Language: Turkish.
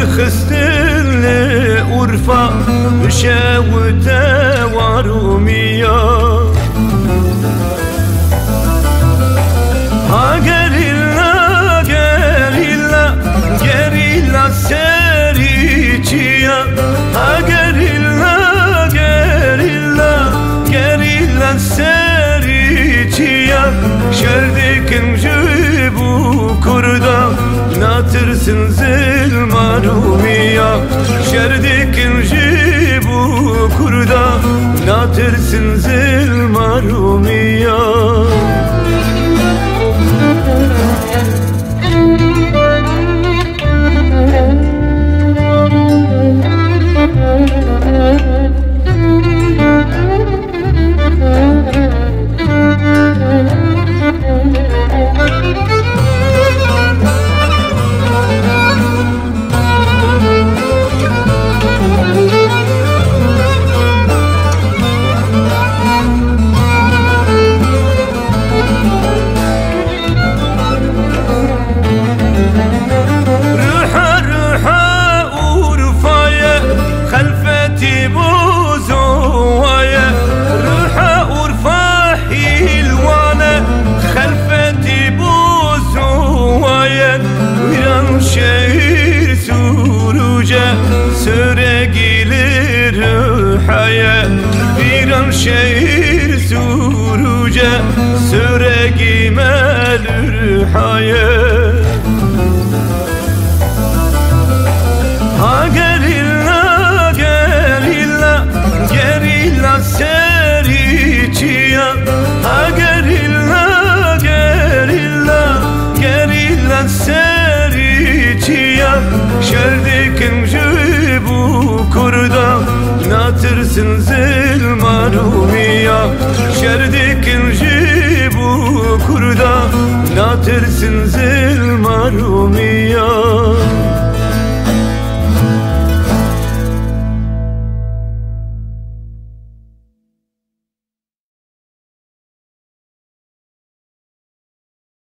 خستن لأورفا بشاوتا واروميا ها gerilla gerilla gerilla sericiya ha gerilla gerilla gerilla sericiya şerdikim bu kurda natırsın zilmarumiya şerdikim bu kurda natırsın zilmarumiya Süregilir haya Viran şehir suruca Süregimelir haya Ha gerilla gerilla gerilla sericiya Ha gerilla gerilla gerilla sericiya şerdikim bu kurda natırsın zilmarumiya şerdikin bu kurda natırsın zilmarumiya